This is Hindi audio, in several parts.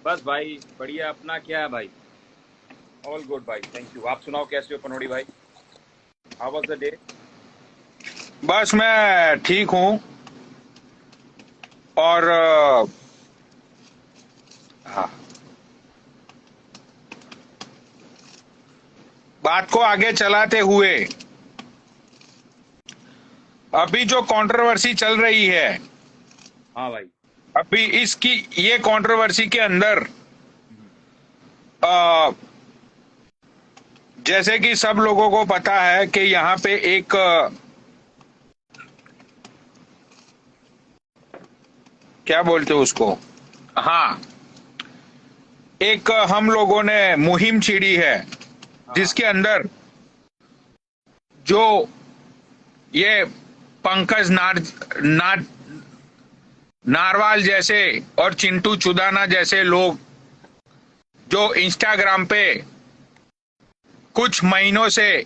बस भाई बढ़िया। अपना क्या है भाई? ऑल गुड भाई, थैंक यू। आप सुनाओ, कैसे हो पनोड़ी भाई? How was the day? बस मैं ठीक हूँ। और हाँ, बात को आगे चलाते हुए अभी जो कंट्रोवर्सी चल रही है, हाँ भाई। अभी इसकी ये कंट्रोवर्सी के अंदर हम्म, अ, जैसे कि सब लोगों को पता है कि यहाँ पे एक क्या बोलते हैं उसको, हाँ, एक हम लोगों ने मुहिम छेड़ी है हाँ जिसके अंदर जो ये पंकज नारवाल जैसे और चिंटू चुदाना जैसे लोग जो इंस्टाग्राम पे कुछ महीनों से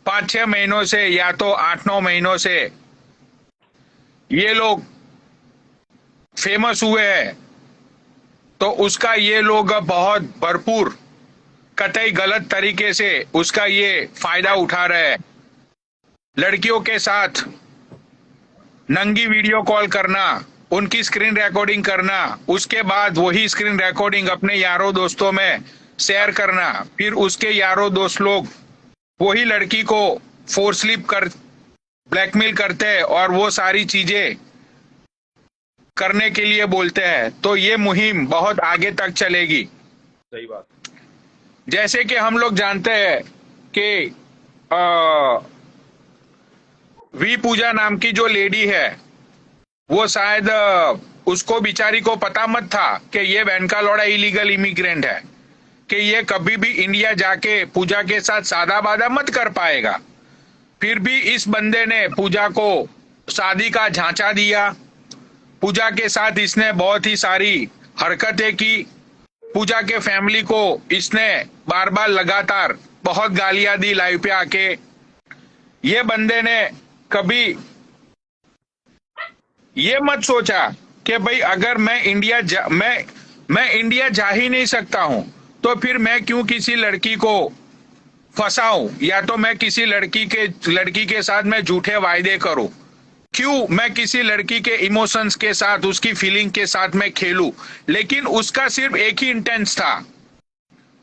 5-6 महीनों से या तो 8-9 महीनों से ये लोग फेमस हुए हैं, तो उसका ये लोग बहुत भरपूर कतई गलत तरीके से उसका ये फायदा उठा रहे हैं। लड़कियों के साथ नंगी वीडियो कॉल करना, उनकी स्क्रीन रिकॉर्डिंग करना, उसके बाद वही स्क्रीन रिकॉर्डिंग अपने यारों दोस्तों में शेयर करना, फिर उसके यारों दोस्त लोग वही लड़की को फोर्सली कर ब्लैकमेल करते हैं और वो सारी चीजें करने के लिए बोलते हैं। तो ये मुहिम बहुत आगे तक चलेगी। सही बात। जैसे कि हम लोग जानते हैं कि अ, वी पूजा नाम की जो लेडी है, वो शायद उसको बिचारी को पता मत था कि ये वैनका लौड़ा इलीगल इमिग्रेंट है, कि ये कभी भी इंडिया जाके पूजा के साथ सादा बादा मत कर पाएगा। फिर भी इस बंदे ने पूजा को शादी का झांचा दिया। पूजा के साथ इसने बहुत ही सारी हरकतें की। पूजा के फैमिली को इसने बार बार लगातार बहुत गालियां दी लाइव पे आके। ये बंदे ने कभी ये मत सोचा कि भाई अगर मैं इंडिया जा ही नहीं सकता हूं, तो फिर मैं क्यों किसी लड़की को फंसाऊं, या तो मैं किसी लड़की के साथ मैं झूठे वायदे करूं। क्यों मैं किसी लड़की के इमोशंस के साथ, उसकी फीलिंग के साथ मैं खेलूं। लेकिन उसका सिर्फ एक ही इंटेंस था।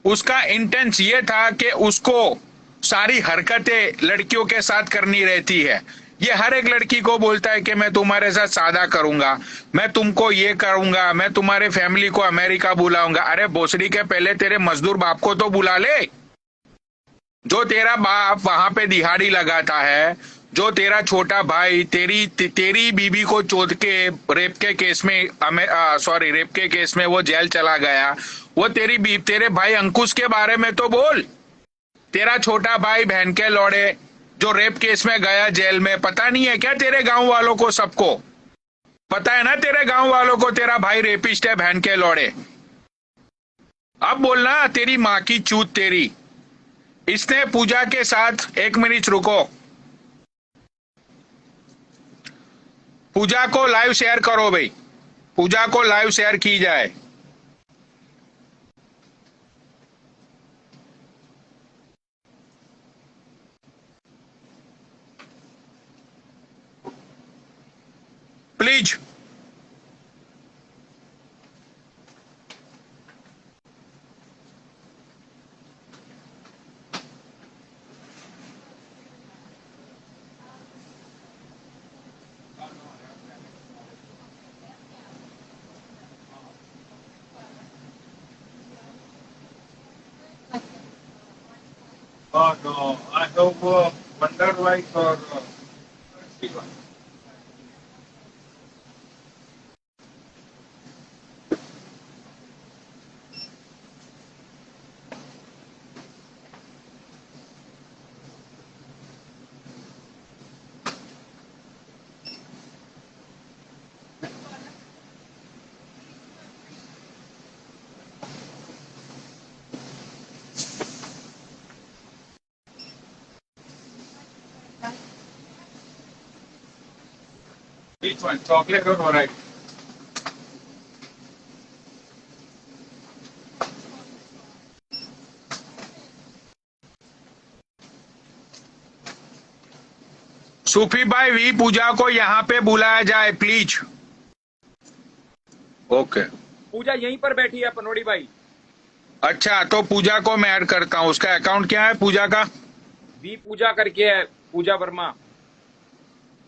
उसका इंटेंस ये था कि उसको सारी हरकतें लड़कियों के साथ करनी रहती है। ये हर एक लड़की को बोलता है कि मैं तुम्हारे साथ सादा करूंगा, मैं तुमको ये करूंगा, मैं तुम्हारे फैमिली को अमेरिका बुलाऊंगा। अरे भोसड़ी के पहले तेरे मजदूर बाप को तो बुला ले। जो तेरा बाप वहां पे दिहाड़ी लगाता है, जो तेरा छोटा भाई तेरी बीबी को चोद के रेप के केस में रेप के केस में वो जेल चला गया, वो तेरे भाई अंकुश के बारे में तो बोल। तेरा छोटा भाई बहन के लौड़े जो रेप केस में गया जेल में, पता नहीं है क्या तेरे गांव वालों को? सबको पता है ना तेरे गांव वालों को तेरा भाई रेपिस्ट है, बहन के लौड़े। अब बोलना तेरी माँ की चूत तेरी। इसने पूजा के साथ, एक मिनट रुको, पूजा को लाइव शेयर करो भाई, पूजा को लाइव शेयर की जाए। Please. Oh no, I have wondered why for which one, chocolate or variety? सूफी भाई, वी पूजा को यहाँ पे बुलाया जाए प्लीज। ओके। पूजा यहीं पर बैठी है पनोड़ी भाई। अच्छा, तो पूजा को मैं ऐड करता हूँ। उसका अकाउंट क्या है पूजा का? वी पूजा करके है, पूजा वर्मा।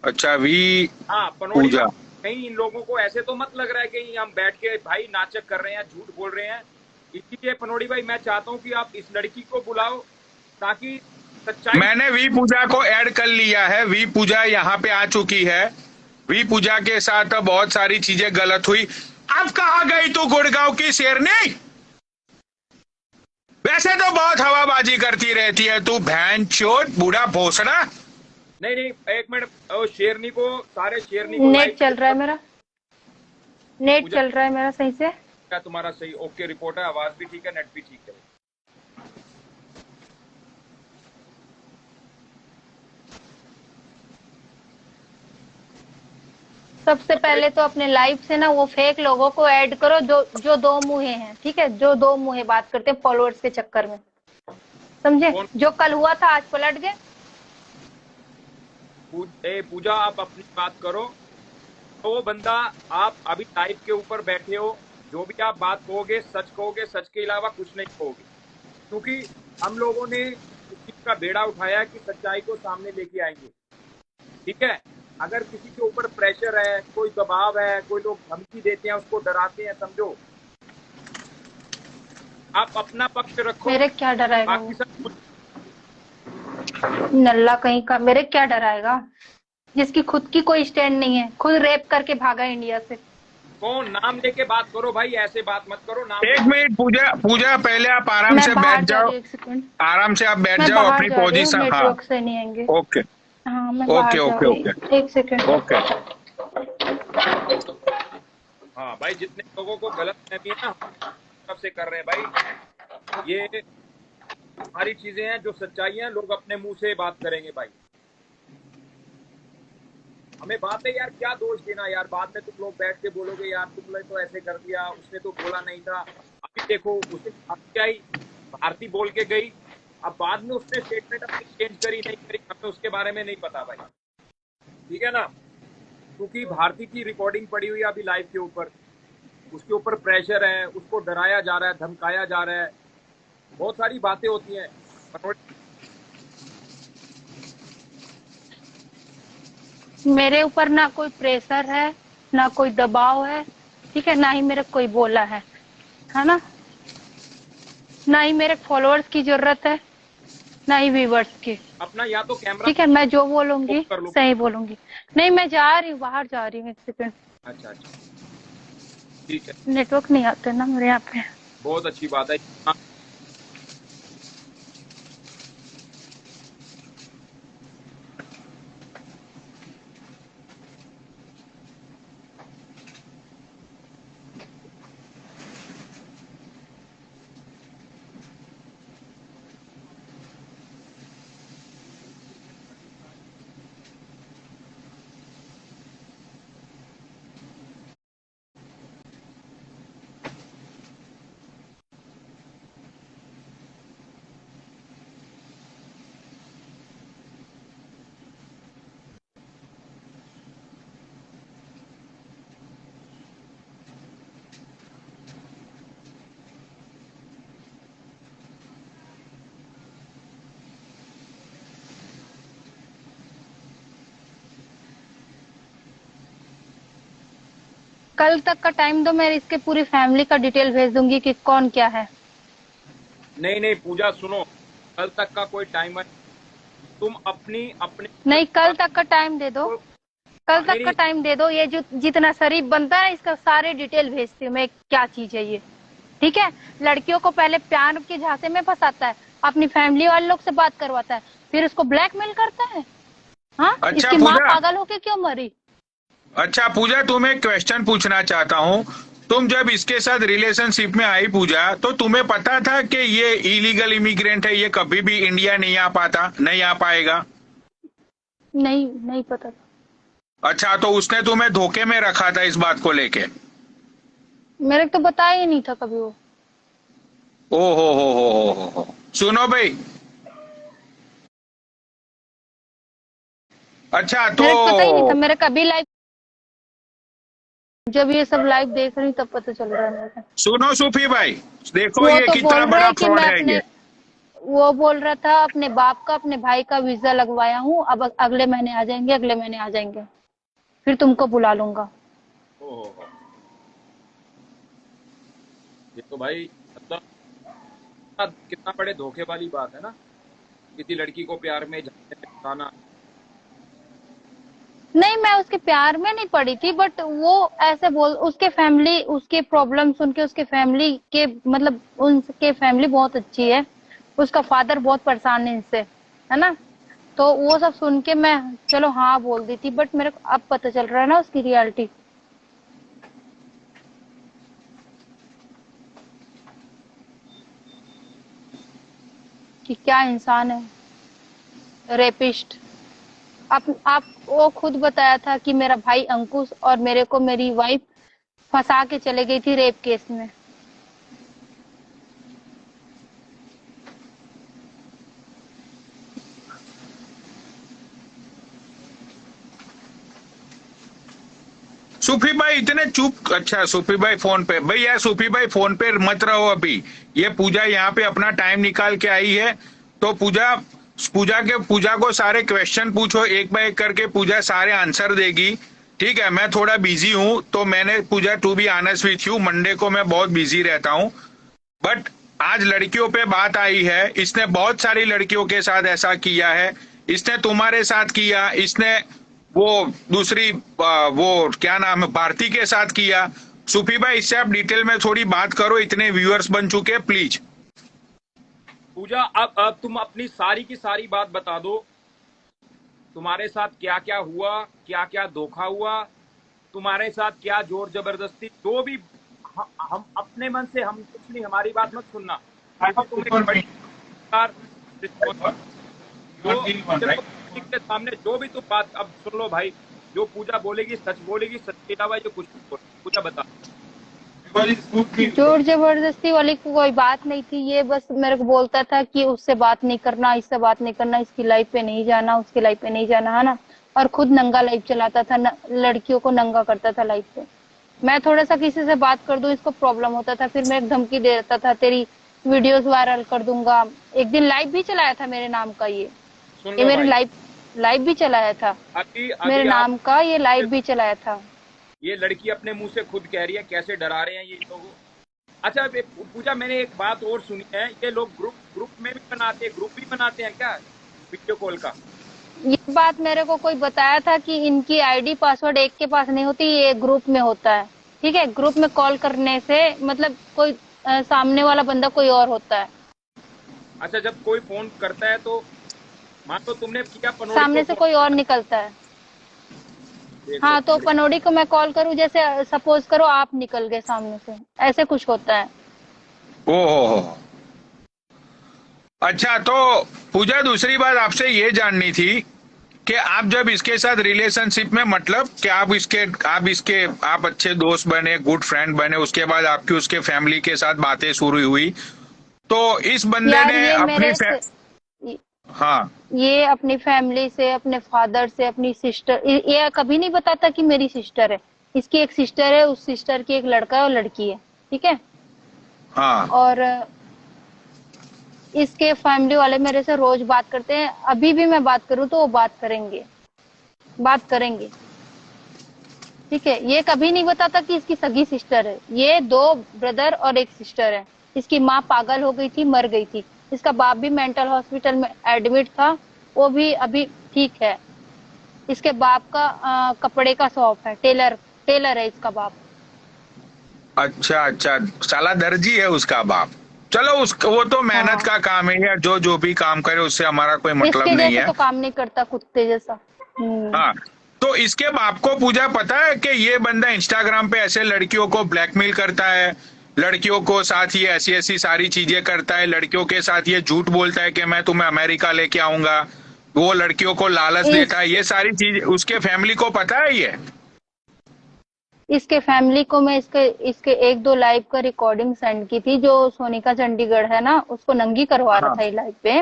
अच्छा, वी हाँ पनोड़ी पूजा। भाई, कहीं इन लोगों को ऐसे तो मत लग रहा है कि हम बैठ के भाई नाटक कर रहे हैं, झूठ बोल रहे हैं। इसीलिए पनोड़ी भाई मैं चाहता हूँ कि आप इस लड़की को बुलाओ, ताकि सच्चाई। मैंने वी पूजा को ऐड कर लिया है। वी पूजा यहाँ पे आ चुकी है। वी पूजा के साथ बहुत सारी चीजें गलत हुई। अब कहाँ गई तू गुड़गांव की शेरनी? वैसे तो बहुत हवाबाजी करती रहती है तू, बहन चोद बूढ़ा भोसड़ा। नहीं नहीं, एक मिनट, शेरनी को, सारे शेरनी को नेट चल रहा है मेरा, नेट पूजा चल रहा है मेरा सही से। क्या तुम्हारा सही? ओके, रिपोर्ट है, आवाज भी ठीक है, नेट भी ठीक है। सबसे पहले तो अपने लाइव से ना वो फेक लोगों को ऐड करो जो जो दो मुंहे हैं, ठीक है, जो दो मुंहे बात करते हैं फॉलोअर्स के चक्कर में, समझे? जो कल हुआ था आज पलट गए। पूजा आप अपनी बात करो। तो वो बंदा, आप अभी लाइव के ऊपर बैठे हो, जो भी आप बात कहोगे सच कहोगे, सच के अलावा कुछ नहीं कहोगे, क्योंकि हम लोगों ने इस चीज का बेड़ा उठाया कि सच्चाई को सामने लेके आएंगे। ठीक है, अगर किसी के ऊपर प्रेशर है, कोई दबाव है, कोई लोग धमकी देते हैं, उसको डराते हैं, समझो, आप अपना पक्ष रखो। मेरे क्या डराएगा बाकी वो सब कुछ नल्ला कहीं का, मेरे क्या डराएगा जिसकी खुद की कोई स्टैंड नहीं है, खुद रेप करके भागा इंडिया से। कौन? नाम लेके बात करो भाई, ऐसे बात मत करो। नाम एक मिनट पूजा, पूजा पहले आप आराम मैं से बाहर बैठ जा जाओ। रही हूँ, एक सेकंड। आराम से आप बैठ मैं जाओ बाहर अपनी जा रही हूँ, पोजीशन। हाँ, नेटवर्क से नहीं आएंगे। ओके हाँ मैं ओके बाहर जा ओके रही ओके हूँ, एक सेकंड। ओके। हाँ भाई, जितने लोगों को गलत फहमी है ना, तरफ से कर रहे हैं भाई, ये सारी चीजें हैं जो सच्चाई है, लोग अपने मुंह से बात करेंगे भाई। हमें बात है यार, क्या दोष देना यार, बाद में तुम लोग बैठ के बोलोगे यार तुमने तो ऐसे कर दिया, उसने तो बोला नहीं था। अभी देखो, उसे क्या आई, भारती बोल के गई, अब बाद में उसने स्टेटमेंट अपनी चेंज करी नहीं करी, हमें उसके बारे में नहीं पता भाई। ठीक है ना, क्योंकि भारती की रिकॉर्डिंग पड़ी हुई है अभी लाइव के ऊपर, उसके ऊपर प्रेशर है, उसको डराया जा रहा है, धमकाया जा रहा है, बहुत सारी बातें होती हैं। मेरे ऊपर ना कोई प्रेशर है, ना कोई दबाव है, ठीक है, ना ही मेरे कोई बोला है ना, ना ही मेरे फॉलोअर्स की जरूरत है, ना ही व्यूवर्स की। अपना या तो कैमरा, ठीक है, मैं जो बोलूंगी कर लो। सही बोलूंगी। नहीं मैं जा रही हूँ, बाहर जा रही हूँ, एक सेकंड। अच्छा अच्छा, ठीक है, नेटवर्क नहीं आते ना मेरे यहाँ पे। बहुत अच्छी बात है। कल तक का टाइम दो, मैं इसके पूरी फैमिली का डिटेल भेज दूंगी कि कौन क्या है। नहीं नहीं पूजा सुनो, कल तक का कोई टाइम है, तुम अपनी अपनी नहीं कल तक का टाइम दे दो, कल तक का टाइम दे दो। ये जो जितना शरीफ बनता है इसका सारे डिटेल भेजती हूँ मैं, क्या चीज है ये। ठीक है, लड़कियों को पहले प्यार के झांसे में फंसाता है, अपनी फैमिली वाले लोग से बात करवाता है, फिर उसको ब्लैकमेल करता है। हाँ अच्छा, इसकी माँ पूजा, पागल होके क्यों मरी? अच्छा पूजा, तुम्हें क्वेश्चन पूछना चाहता हूँ। तुम जब इसके साथ रिलेशनशिप में आई पूजा, तो तुम्हें पता था कि ये इलीगल इमिग्रेंट है, ये कभी भी इंडिया नहीं आ पाता, नहीं आ पाएगा? नहीं नहीं पता था। अच्छा, तो उसने तुम्हें धोखे में रखा था इस बात को लेके? मेरे को तो बताया ही नहीं था कभी वो। ओ हो। सुनो भाई, अच्छा मेरे को पता ही नहीं था, तो मेरे कभी लाइव, जब ये सब लाइव देख रही हूँ तब पता चल रहा है मेरे को। सुनो सूफी भाई, देखो वो ये तो कितना बोल रहा बड़ा है कि फ्रॉड मैं है अपने, ये। वो बोल रहा था अपने बाप का अपने भाई का वीजा लगवाया हूँ, अब अगले महीने आ जाएंगे, अगले महीने आ जाएंगे, फिर तुमको बुला लूंगा। ओहो, ये तो भाई मतलब कितना बड़े धोखे वाली बात है ना, किसी लड़की को प्यार में जाने में फंसाना। नहीं, मैं उसके प्यार में नहीं पड़ी थी, बट वो ऐसे बोल, उसके फैमिली, उसके प्रॉब्लम सुन के, उसके फैमिली के मतलब उनके फैमिली बहुत अच्छी है, उसका फादर बहुत परेशान है इनसे, है ना, तो वो सब सुन के मैं चलो हाँ बोल दी थी, बट मेरे को अब पता चल रहा है ना उसकी रियलिटी, कि क्या इंसान है, रेपिस्ट। आप वो खुद बताया था कि मेरा भाई अंकुश और मेरे को मेरी वाइफ फंसा के चले गई थी रेप केस में। सूफी भाई इतने चुप, अच्छा सूफी भाई फोन पे, भाई यार सूफी भाई फोन पे मत रहो अभी। ये पूजा यहाँ पे अपना टाइम निकाल के आई है, तो पूजा पूजा को सारे क्वेश्चन पूछो एक बार एक करके, पूजा सारे आंसर देगी। ठीक है, मैं थोड़ा बिजी हूँ, तो मैंने Puja to be honest with you, Monday को मैं बहुत बिजी रहता हूँ। बट आज लड़कियों पे बात आई है, इसने बहुत सारी लड़कियों के साथ ऐसा किया है, इसने तुम्हारे साथ किया, इसने वो दूसरी वो क्या नाम है भारती के साथ किया। सुफी भाई इससे आप डिटेल में थोड़ी बात करो, इतने व्यूअर्स बन चुके हैं, प्लीज। पूजा अब तुम अपनी सारी की सारी बात बता दो, तुम्हारे साथ क्या क्या हुआ, क्या क्या धोखा हुआ, तुम्हारे साथ क्या जोर जबरदस्ती, जो भी हम अपने मन से, हम कुछ नहीं, हमारी बात मत सुनना, क्योंकि तुम एक बड़ी जो के सामने जो भी तुम बात अब सुन लो भाई, जो पूजा बोलेगी सच बोलेगी, सच के अलावा जो कुछ नहीं बोलेगी। पूजा बता। जोर जबरदस्ती वाली कोई बात नहीं थी, ये बस मेरे को बोलता था कि उससे बात नहीं करना, इससे बात नहीं करना, इसकी लाइफ पे नहीं जाना, उसकी लाइफ पे नहीं जाना, है ना, और खुद नंगा लाइफ चलाता था, लड़कियों को नंगा करता था लाइफ पे। मैं थोड़ा सा किसी से बात कर दूं इसको प्रॉब्लम होता था, फिर मैं एक धमकी दे देता था, तेरी वीडियोस वायरल कर दूंगा। एक दिन लाइव भी चलाया था मेरे नाम का, ये मेरे लाइव भी चलाया था, अभी मेरे नाम का ये लाइव भी चलाया था। ये लड़की अपने मुंह से खुद कह रही है, कैसे डरा रहे हैं ये लोग। अच्छा पूजा, मैंने एक बात और सुनी है, ये लोग ग्रुप में भी बनाते हैं, ग्रुप भी बनाते हैं क्या वीडियो कॉल का? ये बात मेरे को कोई बताया था कि इनकी आईडी पासवर्ड एक के पास नहीं होती, ये ग्रुप में होता है। ठीक है, ग्रुप में कॉल करने से मतलब कोई सामने वाला बंदा कोई और होता है। अच्छा, जब कोई फोन करता है तो मान लो तुमने किया, सामने से कोई और निकलता है। हाँ, तो पनोड़ी को मैं कॉल करूँ, जैसे सपोज करो आप निकल गए सामने से, ऐसे कुछ होता है। ओहो, अच्छा तो पूजा दूसरी बात आपसे ये जाननी थी कि आप जब इसके साथ रिलेशनशिप में, मतलब कि आप अच्छे दोस्त बने, गुड फ्रेंड बने, उसके बाद आपकी उसके फैमिली के साथ बातें शुरू हुई, तो इस बंदे ने अपनी हाँ, ये अपनी फैमिली से, अपने फादर से, अपनी सिस्टर, ये कभी नहीं बताता कि मेरी सिस्टर है। इसकी एक सिस्टर है, उस सिस्टर की एक लड़का है और लड़की है। ठीक है, हाँ, और इसके फैमिली वाले मेरे से रोज बात करते हैं, अभी भी मैं बात करूं तो वो बात करेंगे। ठीक है, ये कभी नहीं बताता कि इसकी सगी सिस्टर है। ये 2 ब्रदर और एक सिस्टर है। इसकी माँ पागल हो गई थी, मर गई थी। इसका बाप भी मेंटल हॉस्पिटल में एडमिट था, वो भी अभी ठीक है। इसके बाप का कपड़े का शॉप है, टेलर है इसका बाप। अच्छा, साला दर्जी है उसका बाप। चलो वो तो मेहनत का काम है यार, जो भी काम करे उससे हमारा कोई मतलब नहीं है। तो काम नहीं करता, कुत्ते जैसा। हाँ, तो इसके बाप को पूजा पता है कि ये बंदा इंस्टाग्राम पे ऐसे लड़कियों को ब्लैकमेल करता है, लड़कियों को साथ ये ऐसी ऐसी सारी चीजें करता है, लड़कियों के साथ ये झूठ बोलता है कि मैं तुम्हें अमेरिका लेके आऊंगा, वो लड़कियों को लालच देता है, ये सारी चीज उसके फैमिली को पता है ये? इसके फैमिली को मैं इसके 1-2 लाइव का रिकॉर्डिंग सेंड की थी, जो सोनिका चंडीगढ़ है ना, उसको नंगी करवा रहा था ये लाइव पे,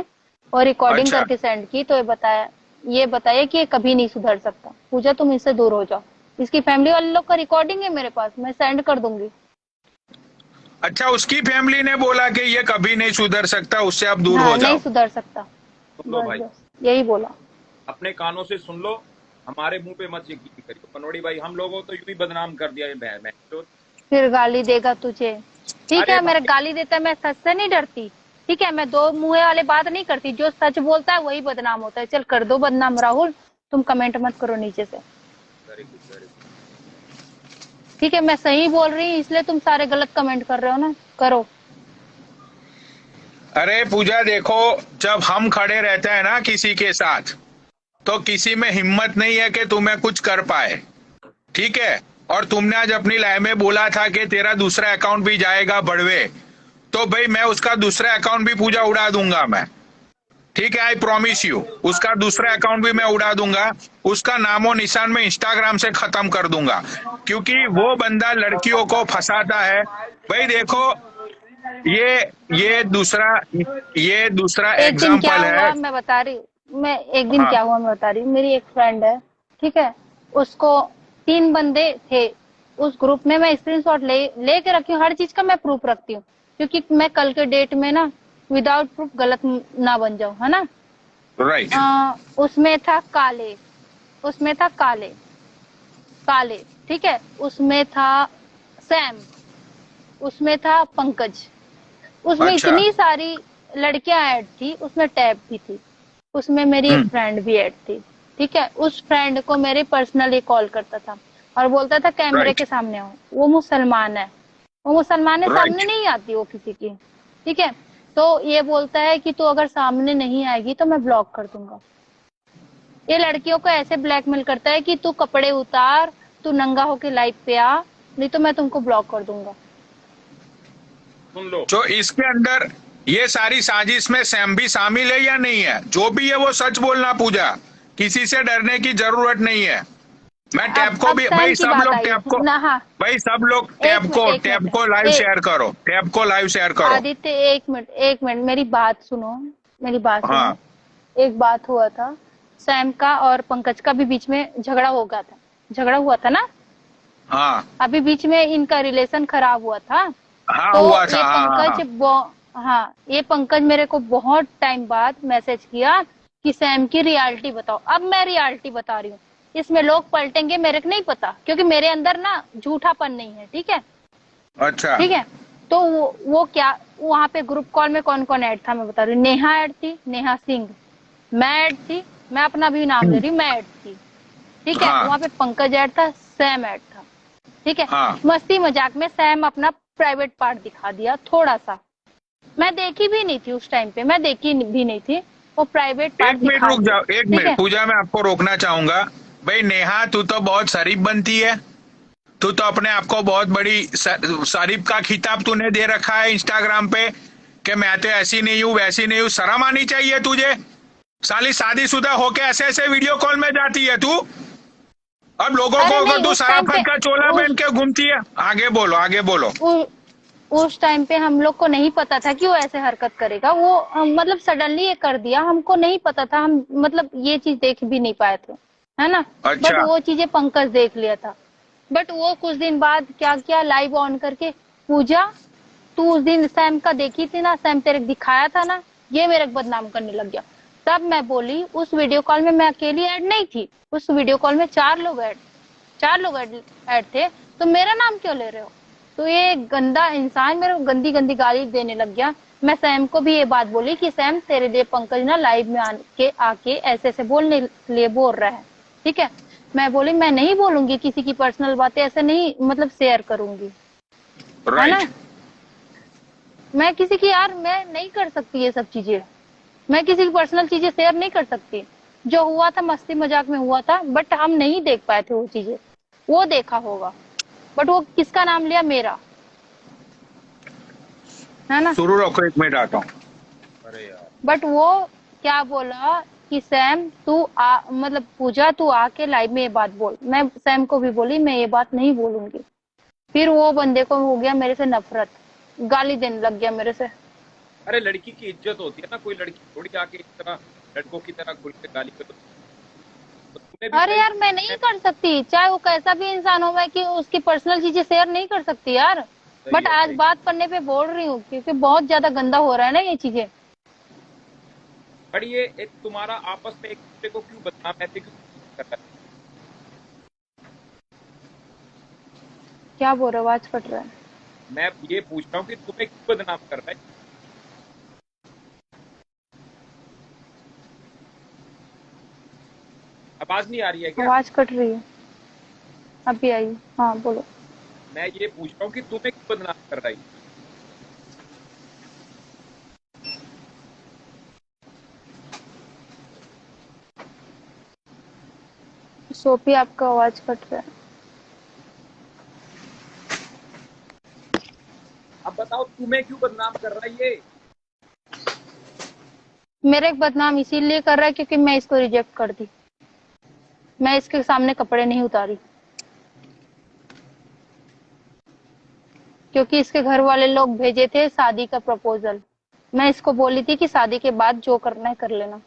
और रिकॉर्डिंग करके सेंड की, तो ये बताया ये बताइए कि ये कभी नहीं सुधर सकता। पूजा तुम इससे दूर हो जाओ। इसकी फैमिली वाले लोग का रिकॉर्डिंग है मेरे पास, मैं सेंड कर दूंगी। अच्छा, उसकी फैमिली ने बोला कि ये कभी नहीं सुधर सकता, उससे आप दूर हाँ, हो नहीं जाओ। सुधर सकता, सुन लो भाई, बस यही बोला। अपने कानों से सुन लो, हमारे मुंह पे मत यकीन करियो। पनौड़ी भाई, हम लोगों तो यूं ही बदनाम कर दिया ये बहन तो। फिर गाली देगा तुझे, ठीक अरे है? मेरे भाई, गाली देता है, मैं सच से नहीं डरती, ठीक है? मैं दो मुंह वाले बात नहीं करती, जो सच बोलता है वही बदनाम होता है। चल कर दो बदनाम राहुल, तुम कमेंट मत करो नीचे से, वेरी गुड, वेरी गुड। ठीक है? मैं सही बोल रही हूँ इसलिए तुम सारे गलत कमेंट कर रहे हो ना, करो। अरे पूजा देखो, जब हम खड़े रहते हैं ना किसी के साथ, तो किसी में हिम्मत नहीं है कि तुम्हें कुछ कर पाए, ठीक है? और तुमने आज अपनी लाइव में बोला था कि तेरा दूसरा अकाउंट भी जाएगा बढ़वे, तो भाई मैं उसका दूसरा अकाउंट भी पूजा उड़ा दूंगा मैं, ठीक है? आई प्रॉमिस यू, उसका दूसरा अकाउंट भी मैं उड़ा दूंगा, उसका नामो निशान में इंस्टाग्राम से खत्म कर दूंगा, क्योंकि वो बंदा लड़कियों को फंसाता है। भाई देखो, ये दूसरा एक दिन क्या एग्जाम्पल हुआ है। मैं बता रही हूँ, मैं एक दिन हाँ, क्या हुआ मैं बता रही हूँ। मेरी एक फ्रेंड है, ठीक है? उसको 3 बंदे थे उस ग्रुप में। मैं स्क्रीनशॉट लेके रखी हूँ, हर चीज का मैं प्रूफ रखती हूँ, क्योंकि मैं कल के डेट में ना विदाउट प्रूफ गलत ना बन जाऊं, है ना? राइट। उसमें था काले, उसमें था काले काले, ठीक है? उसमें था सैम, उसमें था पंकज, उसमें अच्छा। इतनी सारी लड़कियां ऐड थी, उसमें टैब भी थी, उसमें मेरी एक फ्रेंड भी ऐड थी, ठीक है? उस फ्रेंड को मेरे पर्सनली कॉल करता था और बोलता था कैमरे राइट। के सामने आओ। वो मुसलमान है, वो मुसलमान है, सामने राइट। नहीं आती वो किसी की, ठीक है? तो ये बोलता है कि तू अगर सामने नहीं आएगी तो मैं ब्लॉक कर दूंगा। ये लड़कियों को ऐसे ब्लैकमेल करता है कि तू कपड़े उतार, तू नंगा होके लाइव पे आ, नहीं तो मैं तुमको ब्लॉक कर दूंगा। सुन लो, जो इसके अंदर ये सारी साजिश में सैम भी शामिल है या नहीं है? जो भी है वो सच बोलना पूजा, किसी से डरने की जरूरत नहीं है। मैं टैब को अब भी सैम भाई, की सब बात लोग आई टैब को, ना। हाँ, भाई सब लोग एक मिनट एक टैब मिनट को लाइव ए, शेयर करो, टैब को लाइव शेयर करो। आदित्य एक मिनट मेरी बात सुनो, मेरी बात हाँ। सुनो। एक बात हुआ था, सैम का और पंकज का भी बीच में झगड़ा हो गया था, झगड़ा हुआ था ना? हाँ। अभी बीच में इनका रिलेशन खराब हुआ था। हाँ तो हुआ था। ये हाँ, हाँ, पंकज हाँ, ये पंकज मेरे को बहुत टाइम बाद मैसेज किया कि सैम की रियलिटी बताओ। अब मैं रियलिटी बता रही हूँ, इसमें लोग पलटेंगे मेरे को नहीं पता, क्योंकि मेरे अंदर ना झूठापन नहीं है, ठीक है? अच्छा। ठीक है? तो वो क्या, वहां पे ग्रुप कॉल में कौन कौन ऐड था मैं बता रही हूँ। नेहा ऐड थी, नेहा सिंह, मैं ऐड थी, मैं अपना भी नाम ले रही हूँ, मैं ऐड थी, ठीक है? हाँ। वहां पे पंकज ऐड था, सैम ऐड था, ठीक है? हाँ। मस्ती मजाक में सैम अपना प्राइवेट पार्ट दिखा दिया थोड़ा सा। मैं देखी भी नहीं थी उस टाइम पे, मैं देखी भी नहीं थी, वो प्राइवेट पार्ट एक मिनट दिखा रुक दिया, जाओ, एक ठीक है? मिनट पूजा, मैं आपको रोकना चाहूंगा। भाई नेहा, तू तो बहुत शरीफ बनती है, तू तो अपने आप को बहुत बड़ी शरीफ का खिताब तूने दे रखा है इंस्टाग्राम पे कि मैं तो ऐसी नहीं हूँ वैसी नहीं हूँ। शर्म आनी चाहिए तुझे। साली शादीशुदा होके ऐसे ऐसे वीडियो कॉल में जाती है तू। अब लोगों अरे को अगर नहीं, तू उस टाइम सराफत पे का चोला पहन के घूमती है, आगे बोलो, आगे बोलो। उस टाइम पे हम लोग को नहीं पता था कि वो ऐसे हरकत करेगा। वो मतलब सडनली ये कर दिया, हमको नहीं पता था, हम मतलब ये चीज देख भी नहीं पाए थे, है ना? अच्छा। बट वो चीजें पंकज देख लिया था। बट वो कुछ दिन बाद क्या किया, लाइव ऑन करके, पूजा तू उस दिन सैम का देखी थी ना, सैम तेरे को दिखाया था ना, ये मेरे को बदनाम करने लग गया। तब मैं बोली, उस वीडियो कॉल में मैं अकेली ऐड नहीं थी, उस वीडियो कॉल में 4 लोग ऐड थे, तो मेरा नाम क्यों ले रहे हो? तो ये गंदा इंसान मेरे को गंदी गंदी गाली देने लग गया। मैं सैम को भी ये बात बोली कि सैम तेरे लिए पंकज ना लाइव में आके ऐसे ऐसे बोलने लिए बोल रहा है, ठीक है? मैं बोली मैं नहीं बोलूंगी, किसी की पर्सनल बातें ऐसे नहीं मतलब शेयर करूंगी, है ना? मैं किसी की, यार मैं नहीं कर सकती ये सब चीजें, मैं किसी की पर्सनल चीजें शेयर नहीं कर सकती। जो हुआ था मस्ती मजाक में हुआ था, बट हम नहीं देख पाए थे वो चीजें, वो देखा होगा, बट वो किसका नाम लिया, मेरा, है ना? शुरू रखो, 1 मिनट आता हूँ। अरे यार, बट वो क्या बोला कि सैम तू मतलब पूजा तू आके लाइव में ये बात बोल। मैं सैम को भी बोली मैं ये बात नहीं बोलूंगी। फिर वो बंदे को हो गया मेरे से नफरत, गाली देने लग गया मेरे से। अरे लड़की की इज्जत होती है ना, कोई लड़की थोड़ी आके इस तरह लड़कों की तरह खुल के गाली करे। तूने भी अरे सही यार मैं नहीं कर सकती, चाहे वो कैसा भी इंसान हो, मैं कि उसकी पर्सनल चीजें शेयर नहीं कर सकती यार। सही बट है आज सही। बात करने पे बोल रही हूँ क्योंकि बहुत ज्यादा गंदा हो रहा है ना ये चीजें। बट ये एक तुम्हारा आपस में एक दूसरे को क्यों बदनाम ऐसे क्यों कर रहा है? क्या बोल रहे हो, आवाज कट रहा है। मैं ये पूछ रहा हूँ कि तुम्हें क्यों बदनाम कर रहा है? आवाज नहीं आ रही है क्या? आवाज कट रही है, अभी आई। हाँ बोलो। मैं ये पूछ रहा हूँ कि तुम्हें क्यों बदनाम कर रहा है? सोफी आपका आवाज कट रहा है। अब बताओ तुम्हें क्यों बदनाम कर रहा है ये? मेरे एक बदनाम इसीलिए कर रहा है क्योंकि मैं इसको रिजेक्ट कर दी, मैं इसके सामने कपड़े नहीं उतारी क्योंकि इसके घर वाले लोग भेजे थे शादी का प्रपोजल। मैं इसको बोली थी कि शादी के बाद जो करना है कर लेना।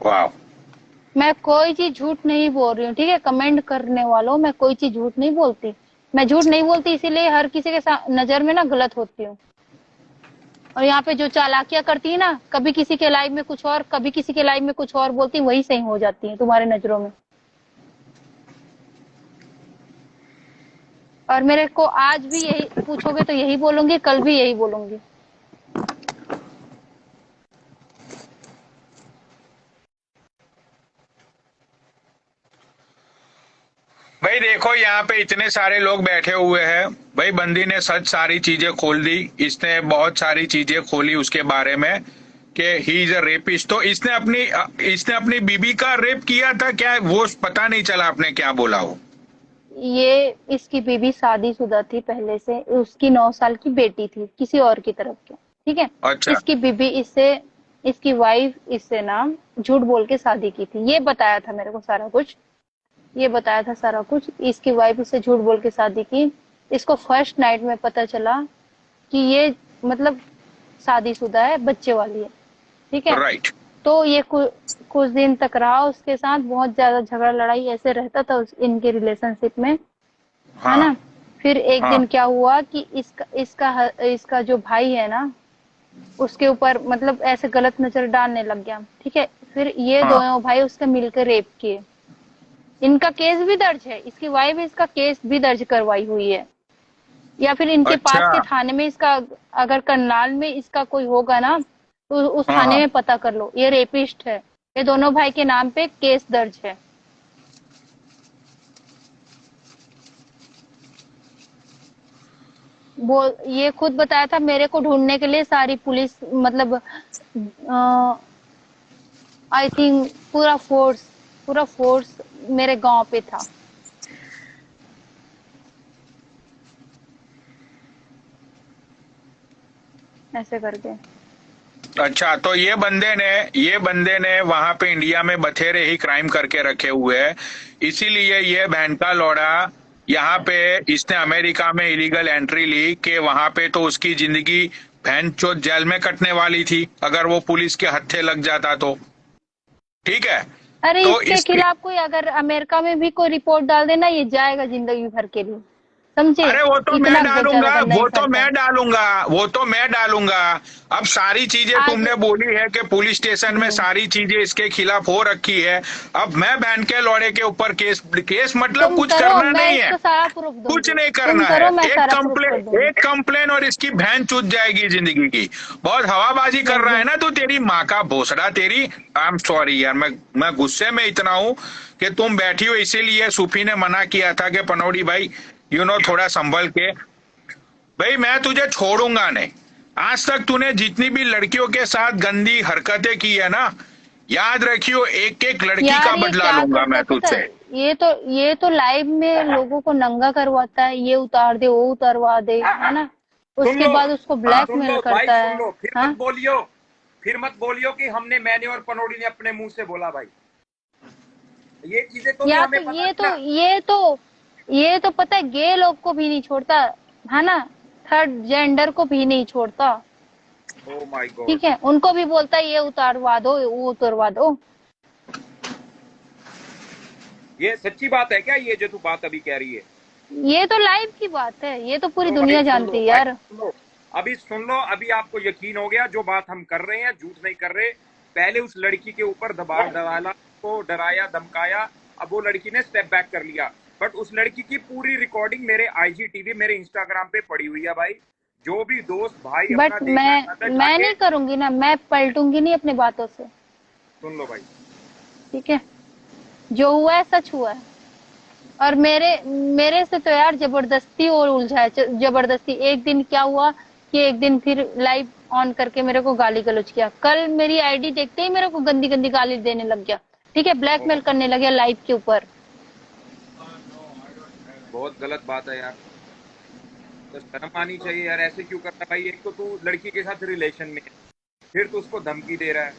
वाह। मैं कोई चीज झूठ नहीं बोल रही हूँ, ठीक है? कमेंट करने वालों, मैं कोई चीज झूठ नहीं बोलती। मैं झूठ नहीं बोलती इसीलिए हर किसी के नजर में ना गलत होती हूँ। और यहाँ पे जो चालाकियां करती है ना, कभी किसी के लाइव में कुछ और, कभी किसी के लाइव में कुछ और बोलती, वही सही हो जाती है तुम्हारे नजरों में। और मेरे को आज भी यही पूछोगे तो यही बोलूंगी, कल भी यही बोलूंगी। भाई देखो यहाँ पे इतने सारे लोग बैठे हुए हैं। भाई बंदी ने सच सारी चीजें खोल दी, इसने बहुत सारी चीजें खोली उसके बारे में कि ही इज अ रेपिस्ट। तो इसने अपनी बीबी का रेप किया था क्या, वो पता नहीं चला आपने क्या बोला हो। ये इसकी बीबी शादीशुदा थी पहले से, उसकी 9 साल की बेटी थी किसी और की तरफ के, ठीक है? अच्छा। इसकी बीबी इससे, इसकी वाइफ इससे ना झूठ बोल के शादी की थी, ये बताया था मेरे को सारा कुछ। ये बताया था सारा कुछ, इसकी वाइफ इससे झूठ बोल के शादी की। इसको फर्स्ट नाइट में पता चला कि ये मतलब शादीशुदा है, बच्चे वाली है, ठीक है? राइट। तो ये कुछ दिन तक रहा उसके साथ, बहुत ज्यादा झगड़ा लड़ाई ऐसे रहता था इनके रिलेशनशिप में, है हाँ ना? फिर एक हाँ दिन क्या हुआ कि इसका जो भाई है ना, उसके ऊपर मतलब ऐसे गलत नजर डालने लग गया, ठीक है? फिर ये हाँ। दोनों भाई उसके मिलकर रेप किए। इनका केस भी दर्ज है, इसकी वाइफ इसका केस भी दर्ज करवाई हुई है। या फिर इनके अच्छा। पास के थाने में इसका, अगर करनाल में इसका कोई होगा ना, तो उस हाँ थाने हाँ। में पता कर लो, ये रेपिस्ट है। ये दोनों भाई के नाम पे केस दर्ज है। वो ये खुद बताया था, मेरे को ढूंढने के लिए सारी पुलिस मतलब आई थिंक पूरा फोर्स मेरे गांव पे था, ऐसे करके। अच्छा, तो ये बंदे ने वहां पे इंडिया में बथेरे ही क्राइम करके रखे हुए हैं, इसीलिए ये बहन का लौड़ा यहाँ पे इसने अमेरिका में इलीगल एंट्री ली कि वहां पे तो उसकी जिंदगी बहन चोद जेल में कटने वाली थी अगर वो पुलिस के हत्थे लग जाता तो। ठीक है। अरे तो इसके इसके खिलाफ कोई अगर अमेरिका में भी कोई रिपोर्ट डाल देना, ये जाएगा जिंदगी भर के लिए, समझे? अरे वो तो मैं इतना डालूंगा, ज्यादा गंदा वो तो इंसान था। मैं डालूंगा, वो तो मैं डालूंगा। अब सारी चीजें आज तुमने बोली है कि पुलिस स्टेशन में हम्म, सारी चीजें इसके खिलाफ हो रखी है। अब मैं बहन के लौड़े के ऊपर केस केस मतलब तुम कुछ करो, करना मैं नहीं है, इसको सारा प्रूफ कुछ दूंगी। नहीं तुम करना है। करो, मैं एक सारा प्रूफ कर कंप्लेन, दूंगी। एक कंप्लेन और इसकी बहन चूत जाएगी जिंदगी की। बहुत हवाबाजी कर रहा है ना तू, तेरी माँ का भोसड़ा तेरी। आई एम सॉरी यार, मैं गुस्से में इतना हूं कि तुम बैठी हो, इसीलिए सूफी ने मना किया था कि पनौड़ी भाई थोड़ा संभल के। भाई मैं तुझे छोड़ूंगा नहीं। आज तक तूने जितनी भी लड़कियों के साथ गंदी हरकतें की है ना, याद रखियो एक एक लड़की का यार ये बदला क्या लूंगा करता मैं है पता तुझसे। है? ये तो लाइव में लोगों को नंगा करवाता है, ये उतार दे वो उतारवा दे, है ना? सुन उसके लो, बाद उसको सुन ब्लैकमेल लो भाई, करता सुन है। लो, फिर मत हाँ बोलियो, फिर मत बोलियो कि मैंने और पनौड़ी ने अपने मुंह से बोला भाई। ये चीजें तो भी या तो हमें पता ये थी तो ना। ये तो पता है, गे लोग को भी नहीं छोड़ता, है ना? थर्ड जेंडर को भी नहीं छोड़ता। Oh my God. ठीक है, उनको भी बोलता है ये उतारवा दो, वो उतारवा दो। ये सच्ची बात है क्या, ये जो तू बात अभी कह रही है? ये तो लाइव की बात है, ये तो पूरी तो दुनिया भाई सुन जानती लो, है भाई यार। सुन लो, अभी सुन लो, अभी आपको यकीन हो गया जो बात हम कर रहे हैं, झूठ नहीं कर रहे। पहले उस लड़की के ऊपर दबाव डाला, को डराया धमकाया, अब वो लड़की ने स्टेप बैक कर लिया। बट उस लड़की की पूरी रिकॉर्डिंग मेरे IGTV, मेरे इंस्टाग्राम पे पड़ी हुई है भाई। जो भी दोस्त भाई अपना बट देखना चाहता है मैं जाके नहीं करूंगी ना, मैं पलटूंगी नहीं अपनी बातों से। सुन लो भाई। ठीक है, जो हुआ है सच हुआ है। और मेरे से तो यार जबरदस्ती और उलझा है, जबरदस्ती। एक दिन क्या हुआ कि एक दिन फिर लाइव ऑन करके मेरे को गाली गलौज किया। कल मेरी आईडी देखते ही मेरे को गंदी गंदी गाली देने लग गया। ठीक है, ब्लैकमेल करने लग गया लाइव के ऊपर। बहुत गलत बात है यार, तो शर्म आनी चाहिए यार, ऐसे क्यों करता है भाई? एक तो तू लड़की के साथ रिलेशन में है, फिर तू उसको धमकी दे रहा है।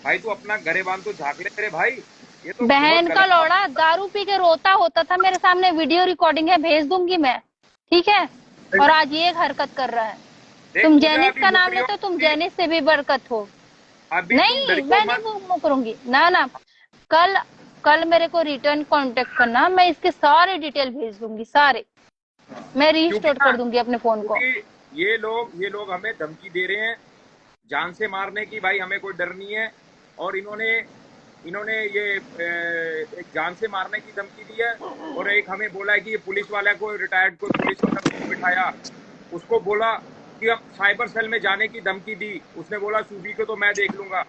भाई तू अपना गरेबान तो झाँक ले मेरे भाई, ये तो बहुत बहन का गलत बात लौड़ा दारू पी के रोता होता था मेरे सामने, वीडियो रिकॉर्डिंग है, भेज दूंगी मैं। ठीक है, और आज ये हरकत कर रहा है। देख, तुम तुझे जेनिस अभी का नाम मुकरियों लेते हो, तुम की- जेनिस से भी बरकत हो। अभी तुम नहीं, लड़कियों मैं मत- नहीं वो करूंगी ना ना। कल कल मेरे को रिटर्न कांटेक्ट करना, मैं इसके सारे डिटेल भेज दूंगी, सारे मैं रीस्टोर कर दूंगी अपने फोन को। क्योंकि ये लोग हमें धमकी दे रहे हैं जान से मारने की। भाई हमें कोई डर नहीं है, और इन्होंने ये एक जान से मारने की धमकी दी है, और एक हमें बोला है कि ये पुलिस वाला को, रिटायर्ड को पुलिस वाला को बिठाया, उसको बोला कि अब साइबर सेल में जाने की धमकी दी। उसने बोला सूबी को तो मैं देख लूंगा।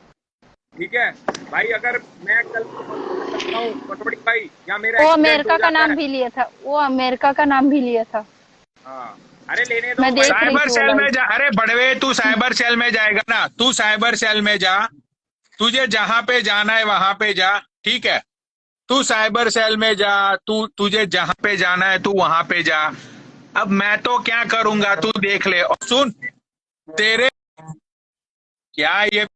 ठीक है भाई, अगर मैं कल करता हूँ पटोड़ी भाई, या मेरा वो एक्सीडेंट अमेरिका हो का जाता नाम है। भी लिया था, वो अमेरिका का नाम भी लिया था। हाँ, अरे लेने दो मैं देख भाई। रही साइबर थी वो सेल में लाइव। जा। अरे बड़वे, तू साइबर सेल में जाएगा ना, तू साइबर सेल में जा, तुझे जहां पे जाना है वहां पे जा। ठीक है, तू साइबर सेल में जा, तुझे जहां पे जाना है तू वहां पे जा। अब मैं तो क्या करूंगा तू देख ले। और सुन, तेरे क्या ये